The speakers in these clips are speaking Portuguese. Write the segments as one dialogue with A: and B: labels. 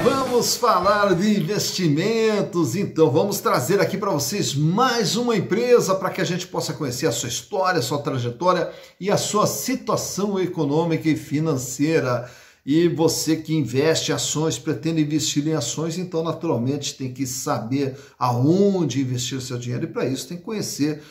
A: Vamos falar de investimentos. Então, vamos trazer aqui para vocês mais uma empresa para que a gente possa conhecer a sua história, a sua trajetória e a sua situação econômica e financeira. E você que investe em ações, pretende investir em ações, então naturalmente tem que saber aonde investir o seu dinheiro, e para isso tem que conhecer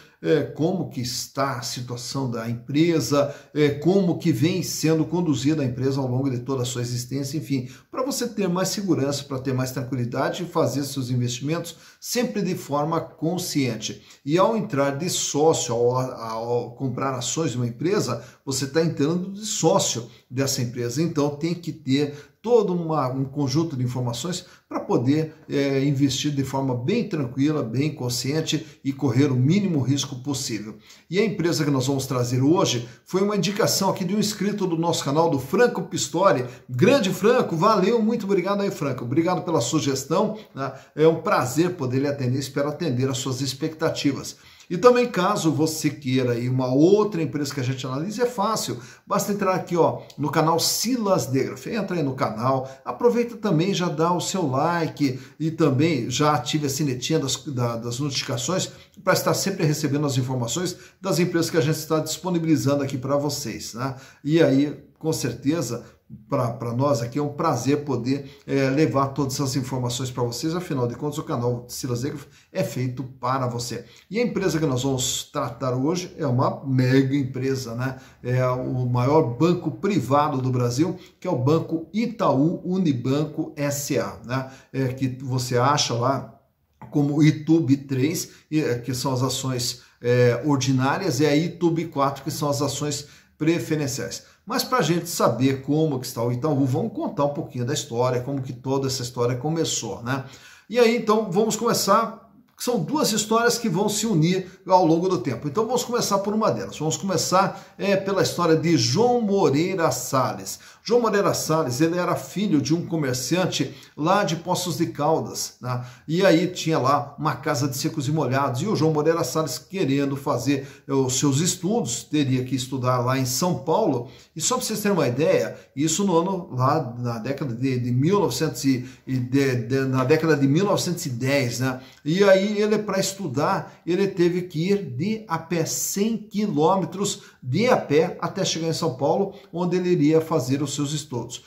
A: como que está a situação da empresa, como que vem sendo conduzida a empresa ao longo de toda a sua existência, enfim, para você ter mais segurança, para ter mais tranquilidade e fazer seus investimentos sempre de forma consciente. E ao entrar de sócio, ao comprar ações de uma empresa, você está entrando de sócio dessa empresa, então tem que ter todo um conjunto de informações para poder investir de forma bem tranquila, bem consciente e correr o mínimo risco possível. E a empresa que nós vamos trazer hoje foi uma indicação aqui de um inscrito do nosso canal, do Franco Pistori. Grande Franco, valeu, muito obrigado aí, Franco. Obrigado pela sugestão, né? É um prazer poder lhe atender, espero atender às suas expectativas. E também, caso você queira aí uma outra empresa que a gente analise, é fácil. Basta entrar aqui, ó, no canal Silas Degraf. Entra aí no canal, aproveita também, já dá o seu like e também já ative a sinetinha das notificações para estar sempre recebendo as informações das empresas que a gente está disponibilizando aqui para vocês, né? E aí, com certeza, para nós aqui é um prazer poder levar todas essas informações para vocês. Afinal de contas, o canal Silas Degraf é feito para você. E a empresa que nós vamos tratar hoje é uma mega empresa, né? É o maior banco privado do Brasil, que é o Banco Itaú Unibanco S.A., né? Que você acha lá como ITUB3, que são as ações ordinárias, e a ITUB4, que são as ações preferenciais. Mas para a gente saber como que está o Itaú, vamos contar um pouquinho da história, como que toda essa história começou, né? E aí, então, vamos começar. São duas histórias que vão se unir ao longo do tempo. Então vamos começar por uma delas. Vamos começar pela história de João Moreira Salles. João Moreira Salles, ele era filho de um comerciante lá de Poços de Caldas, né? E aí tinha lá uma casa de secos e molhados, e o João Moreira Salles, querendo fazer os seus estudos, teria que estudar lá em São Paulo. E só para vocês terem uma ideia, isso no ano lá na década de 1910, né? E aí ele, para estudar, ele teve que ir de a pé 100 quilômetros de a pé até chegar em São Paulo, onde ele iria fazer os seus estudos.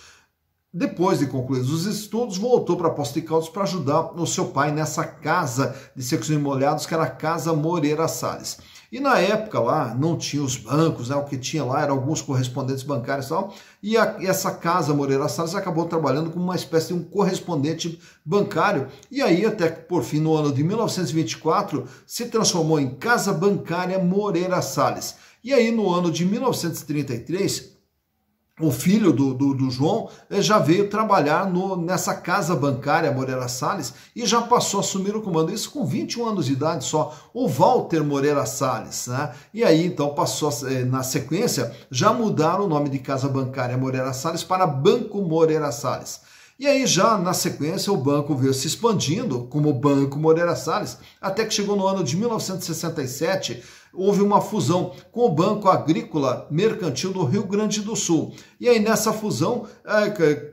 A: Depois de concluir os estudos, voltou para Poços de Caldas para ajudar o seu pai nessa casa de secos e molhados, que era a Casa Moreira Salles. E na época lá não tinha os bancos, né? O que tinha lá eram alguns correspondentes bancários e tal, e essa Casa Moreira Salles acabou trabalhando como uma espécie de um correspondente bancário, e aí até que por fim, no ano de 1924, se transformou em Casa Bancária Moreira Salles. E aí no ano de 1933, o filho do João já veio trabalhar nessa Casa Bancária Moreira Salles e já passou a assumir o comando, isso com 21 anos de idade só, o Walter Moreira Salles, né? E aí então passou, na sequência, já mudaram o nome de Casa Bancária Moreira Salles para Banco Moreira Salles. E aí já na sequência o banco veio se expandindo como Banco Moreira Salles, até que chegou no ano de 1967, houve uma fusão com o Banco Agrícola Mercantil do Rio Grande do Sul. E aí nessa fusão,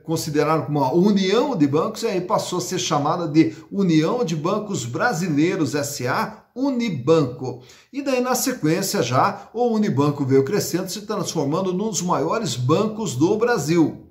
A: consideraram como uma união de bancos, e aí passou a ser chamada de União de Bancos Brasileiros S.A., Unibanco. E daí na sequência já o Unibanco veio crescendo, se transformando num dos maiores bancos do Brasil.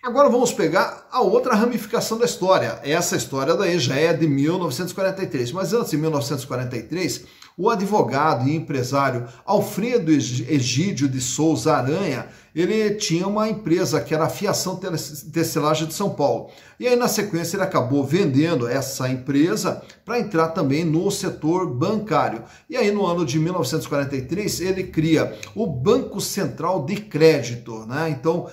A: Agora vamos pegar a outra ramificação da história. Essa história daí já é de 1943, mas antes de 1943, o advogado e empresário Alfredo Egídio de Souza Aranha, ele tinha uma empresa que era a Fiação Tecelagem de São Paulo. E aí, na sequência, ele acabou vendendo essa empresa para entrar também no setor bancário. E aí, no ano de 1943, ele cria o Banco Central de Crédito, né? Então,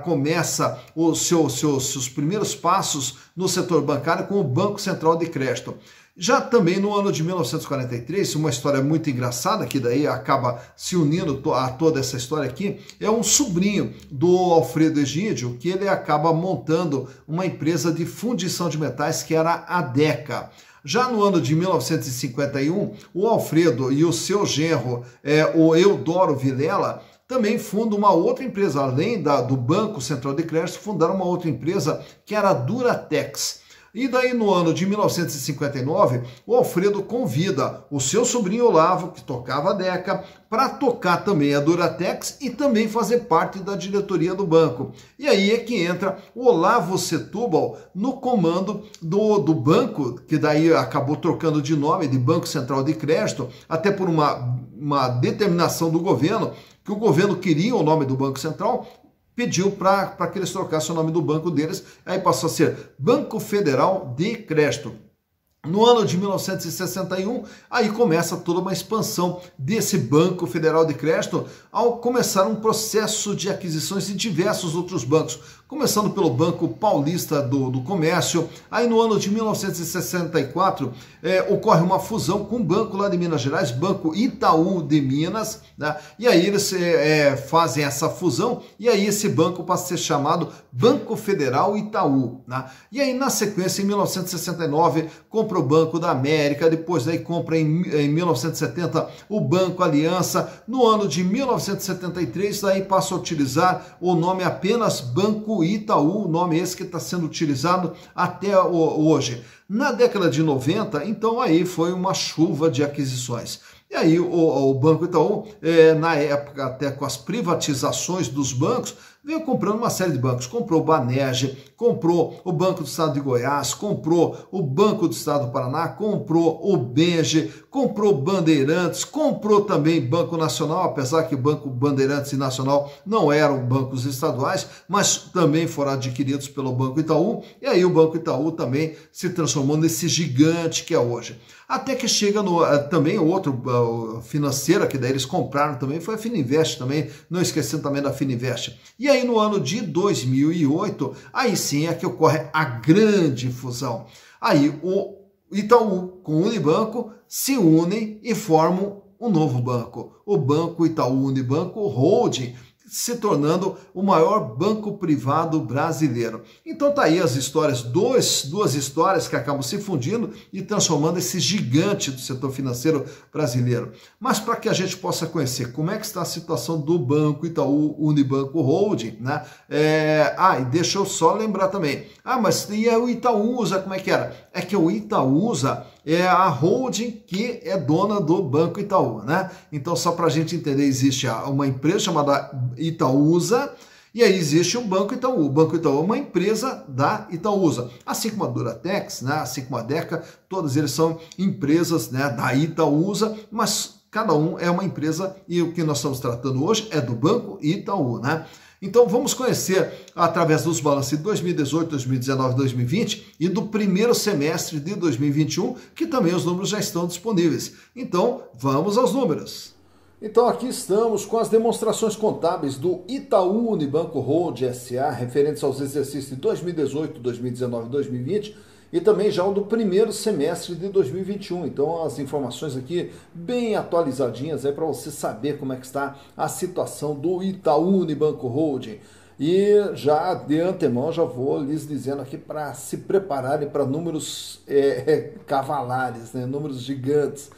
A: começa os seus primeiros passos no setor bancário com o Banco Central de Crédito. Já também no ano de 1943, uma história muito engraçada, que daí acaba se unindo a toda essa história aqui, é um sobrinho do Alfredo Egídio, que ele acaba montando uma empresa de fundição de metais, que era a Deca. Já no ano de 1951, o Alfredo e o seu genro, o Eudoro Vilela, também funda uma outra empresa, além do Banco Central de Crédito, fundaram uma outra empresa que era a Duratex. E daí no ano de 1959, o Alfredo convida o seu sobrinho Olavo, que tocava a Deca, para tocar também a Duratex e também fazer parte da diretoria do banco. E aí é que entra o Olavo Setúbal no comando do banco, que daí acabou trocando de nome de Banco Central de Crédito, até por uma determinação do governo, que o governo queria o nome do Banco Central, pediu para que eles trocassem o nome do banco deles, aí passou a ser Banco Federal de Crédito. No ano de 1961, aí começa toda uma expansão desse Banco Federal de Crédito ao começar um processo de aquisições de diversos outros bancos, começando pelo Banco Paulista do Comércio. Aí no ano de 1964 ocorre uma fusão com o banco lá de Minas Gerais, Banco Itaú de Minas, né? E aí eles fazem essa fusão e aí esse banco passa a ser chamado Banco Federal Itaú, né? E aí na sequência, em 1969, compra o Banco da América, depois daí compra em 1970 o Banco Aliança. No ano de 1973, daí passa a utilizar o nome apenas Banco Itaú, o nome esse que está sendo utilizado até hoje. Na década de 90, então aí foi uma chuva de aquisições. E aí o Banco Itaú, na época até com as privatizações dos bancos, veio comprando uma série de bancos. Comprou o Banerj, comprou o Banco do Estado de Goiás, comprou o Banco do Estado do Paraná, comprou o Benge, comprou Bandeirantes, comprou também Banco Nacional, apesar que o Banco Bandeirantes e Nacional não eram bancos estaduais, mas também foram adquiridos pelo Banco Itaú, e aí o Banco Itaú também se transformou nesse gigante que é hoje. Até que chega também outro financeira, que daí eles compraram também, foi a Fininvest também, não esquecendo também da Fininvest. E aí no ano de 2008, aí sim é que ocorre a grande fusão. Aí o Itaú com o Unibanco se unem e formam um novo banco, o Banco Itaú Unibanco Holding, se tornando o maior banco privado brasileiro. Então tá aí as histórias, duas histórias que acabam se fundindo e transformando esse gigante do setor financeiro brasileiro. Mas para que a gente possa conhecer como é que está a situação do Banco Itaú Unibanco Holding, né? E deixa eu só lembrar também. Mas e o Itaúsa, como é que era? É que o Itaúsa é a holding que é dona do Banco Itaú, né? Então, só para a gente entender, existe uma empresa chamada Itaúsa e aí existe o Banco Itaú. O Banco Itaú é uma empresa da Itaúsa, assim como a Duratex, né? Assim como a Deca, todos eles são empresas, né, da Itaúsa, mas cada um é uma empresa e o que nós estamos tratando hoje é do Banco Itaú, né? Então vamos conhecer através dos balanços de 2018, 2019, 2020 e do primeiro semestre de 2021, que também os números já estão disponíveis. Então vamos aos números. Então aqui estamos com as demonstrações contábeis do Itaú Unibanco Holding S.A. referentes aos exercícios de 2018, 2019 e 2020 e também já o do primeiro semestre de 2021. Então as informações aqui bem atualizadinhas aí para você saber como é que está a situação do Itaú Unibanco Holding. E já de antemão já vou lhes dizendo aqui para se prepararem para números cavalares, né? Números gigantes.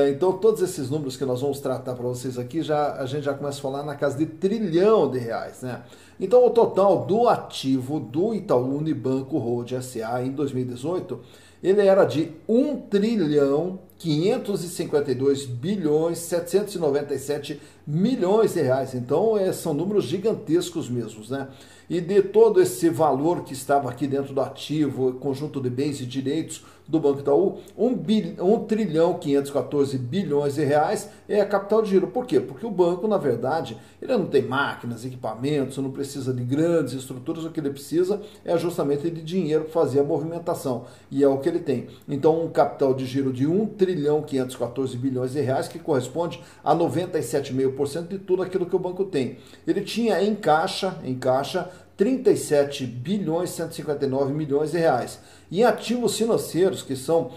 A: Então todos esses números que nós vamos tratar para vocês aqui, a gente já começa a falar na casa de R$ 1 trilhão, né? Então o total do ativo do Itaú Unibanco Holding S.A. em 2018, ele era de 1 trilhão 552 bilhões 797 milhões de reais. Então são números gigantescos mesmos, né? E de todo esse valor que estava aqui dentro do ativo, conjunto de bens e direitos do Banco Itaú, 1 trilhão 514 bilhões de reais é a capital de giro. Por quê? Porque o banco, na verdade, ele não tem máquinas, equipamentos, não precisa de grandes estruturas, o que ele precisa é justamente de dinheiro para fazer a movimentação, e é o que ele tem. Então, um capital de giro de 1 trilhão 514 bilhões de reais, que corresponde a 97,5% de tudo aquilo que o banco tem. Ele tinha em caixa 37 bilhões 159 milhões de reais. E ativos financeiros, que são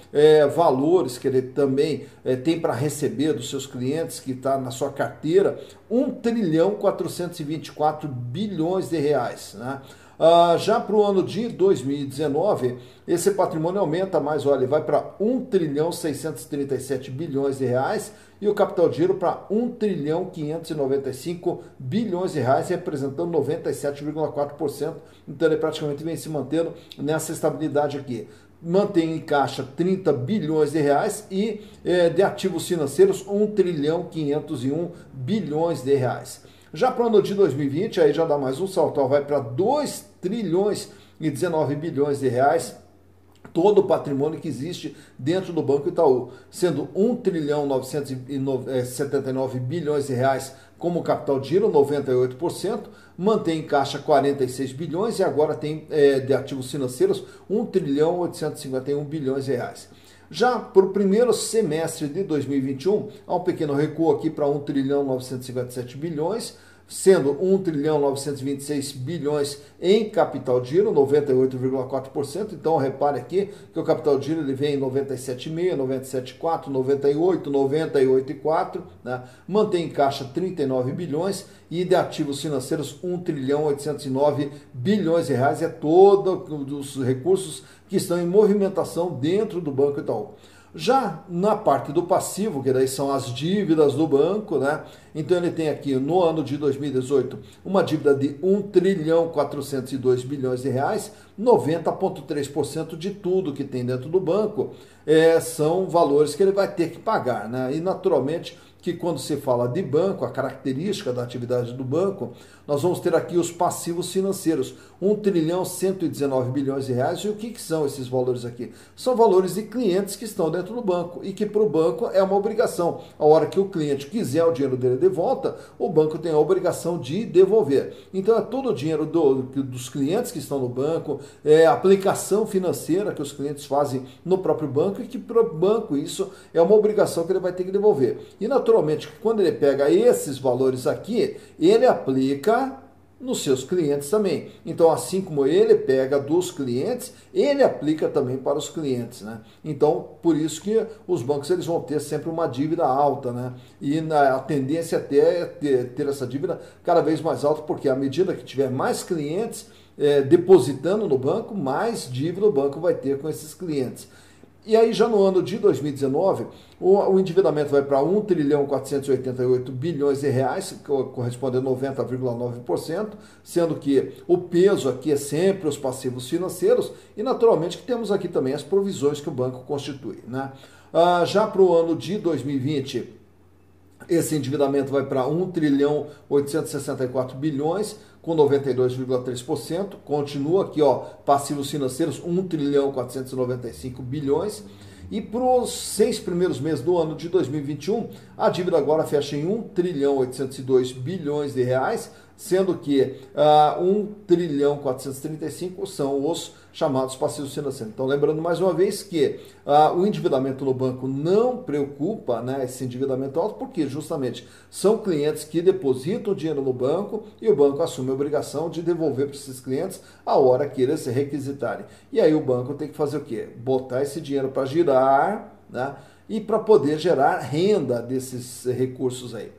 A: valores que ele também tem para receber dos seus clientes, que está na sua carteira, 1 trilhão 424 bilhões de reais, né? Já para o ano de 2019, esse patrimônio aumenta mais, olha, vai para 1 trilhão 637 bilhões de reais e o capital de giro para 1 trilhão 595 bilhões de reais, representando 97,4%. Então ele praticamente vem se mantendo nessa estabilidade aqui. Mantém em caixa 30 bilhões de reais e de ativos financeiros 1 trilhão 501 bilhões de reais. Já para o ano de 2020, aí já dá mais um salto, ó, vai para 2 trilhões e 19 bilhões de reais, todo o patrimônio que existe dentro do Banco Itaú, sendo 1 trilhão 979 bilhões de reais como capital de giro, 98%, mantém em caixa 46 bilhões e agora tem de ativos financeiros 1 trilhão 851 bilhões de reais. Já para o primeiro semestre de 2021, há um pequeno recuo aqui para 1 trilhão 957 bilhões, sendo 1 trilhão 926 bilhões em capital de giro, 98,4%. Então, repare aqui que o capital de giro ele vem em 97,5%, 97,4%, 98%, 98,4%, né? Mantém em caixa 39 bilhões e de ativos financeiros 1 trilhão 809 bilhões de reais. É todos os recursos que estão em movimentação dentro do Banco Itaú. Já na parte do passivo, que daí são as dívidas do banco, né? Então ele tem aqui no ano de 2018 uma dívida de 1 trilhão 402 bilhões de reais, 90,3% de tudo que tem dentro do banco são valores que ele vai ter que pagar, né? E naturalmente que quando se fala de banco, a característica da atividade do banco, nós vamos ter aqui os passivos financeiros, 1 trilhão 119 bilhões de reais. E o que são esses valores aqui? São valores de clientes que estão dentro do banco e que para o banco é uma obrigação. A hora que o cliente quiser o dinheiro dele de volta, o banco tem a obrigação de devolver. Então é todo o dinheiro dos clientes que estão no banco, a aplicação financeira que os clientes fazem no próprio banco e que para o banco isso é uma obrigação que ele vai ter que devolver. E naturalmente, quando ele pega esses valores aqui, ele aplica nos seus clientes também. Então, assim como ele pega dos clientes, ele aplica também para os clientes, né? Então, por isso que os bancos eles vão ter sempre uma dívida alta, né? E a tendência até é ter essa dívida cada vez mais alta, porque à medida que tiver mais clientes depositando no banco, mais dívida o banco vai ter com esses clientes. E aí já no ano de 2019, o endividamento vai para 1 trilhão 488 bilhões de reais, que corresponde a 90,9%, sendo que o peso aqui é sempre os passivos financeiros e naturalmente que temos aqui também as provisões que o banco constitui, né? Já para o ano de 2020, esse endividamento vai para 1 trilhão 864 bilhões, com 92,3%. Continua aqui, ó, passivos financeiros, 1 trilhão 495 bilhões. E para os 6 primeiros meses do ano de 2021, a dívida agora fecha em 1 trilhão 802 bilhões de reais, sendo que 1 trilhão 435 são os chamados passivos financeiros. Então, lembrando mais uma vez que o endividamento no banco não preocupa, né, esse endividamento alto, porque justamente são clientes que depositam dinheiro no banco e o banco assume a obrigação de devolver para esses clientes a hora que eles se requisitarem. E aí o banco tem que fazer o quê? Botar esse dinheiro para girar, né, e para poder gerar renda desses recursos aí.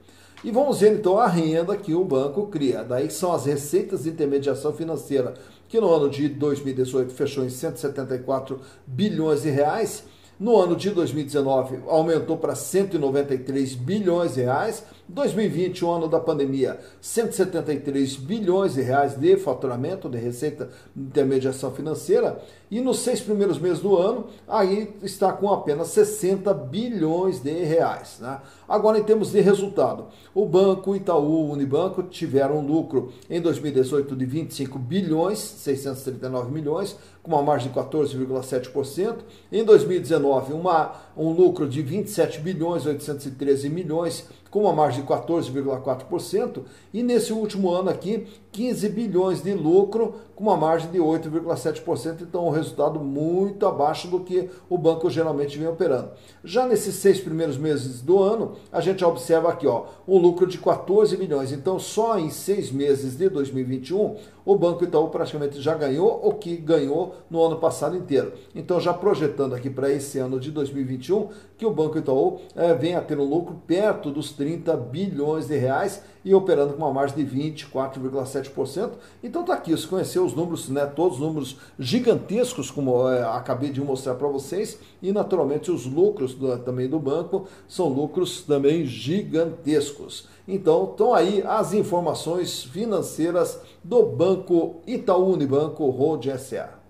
A: E vamos ver então a renda que o banco cria. Daí são as receitas de intermediação financeira, que no ano de 2018 fechou em 174 bilhões de reais. No ano de 2019 aumentou para 193 bilhões de reais. 2020, o ano da pandemia, 173 bilhões de reais de faturamento, de receita de intermediação financeira. E nos 6 primeiros meses do ano, aí está com apenas 60 bilhões de reais, né? Agora, em termos de resultado, o Banco Itaú, o Unibanco, tiveram um lucro em 2018 de 25 bilhões, 639 milhões, com uma margem de 14,7%. Em 2019, um lucro de 27 bilhões, 813 milhões, com uma margem de 14,4%, e nesse último ano aqui, 15 bilhões de lucro, com uma margem de 8,7%, então um resultado muito abaixo do que o banco geralmente vem operando. Já nesses 6 primeiros meses do ano, a gente observa aqui, ó, um lucro de 14 bilhões, então só em 6 meses de 2021, o Banco Itaú praticamente já ganhou o que ganhou no ano passado inteiro. Então já projetando aqui para esse ano de 2021, que o Banco Itaú venha a ter um lucro perto dos 30 bilhões de reais e operando com uma margem de 24,7%. Então tá aqui, você conheceu os números, né, todos os números gigantescos, como acabei de mostrar para vocês, e naturalmente os lucros também do banco são lucros também gigantescos. Então estão aí as informações financeiras do Banco Itaú Unibanco Holding S.A.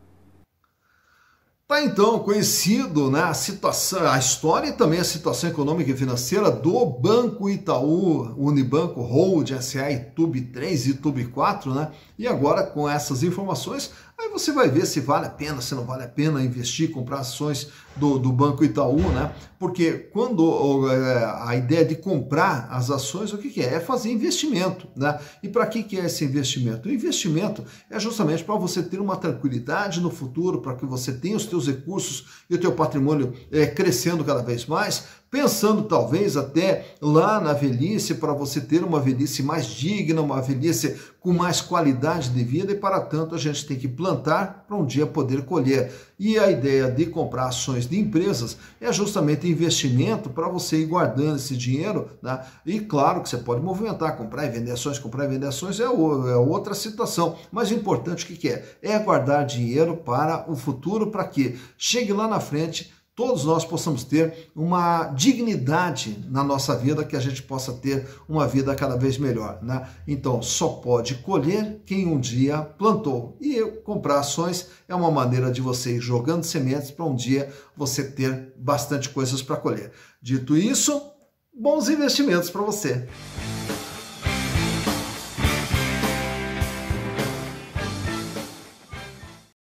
A: Tá então conhecido, né, a situação, a história e também a situação econômica e financeira do Banco Itaú Unibanco Holding S.A. Itub 3 e Itub 4, né? E agora com essas informações, aí você vai ver se vale a pena, se não vale a pena investir, comprar ações do Banco Itaú, né? Porque quando a ideia de comprar as ações, o que é? É fazer investimento, né? E para que é esse investimento? O investimento é justamente para você ter uma tranquilidade no futuro, para que você tenha os teus recursos e o teu patrimônio crescendo cada vez mais, pensando talvez até lá na velhice, para você ter uma velhice mais digna, uma velhice com mais qualidade de vida, e para tanto a gente tem que plantar para um dia poder colher. E a ideia de comprar ações de empresas é justamente investimento para você ir guardando esse dinheiro, né? E claro que você pode movimentar, comprar e vender ações é outra situação, mas o importante o que é? É guardar dinheiro para o futuro, para que chegue lá na frente todos nós possamos ter uma dignidade na nossa vida, que a gente possa ter uma vida cada vez melhor, né? Então, só pode colher quem um dia plantou. E comprar ações é uma maneira de você ir jogando sementes para um dia você ter bastante coisas para colher. Dito isso, bons investimentos para você!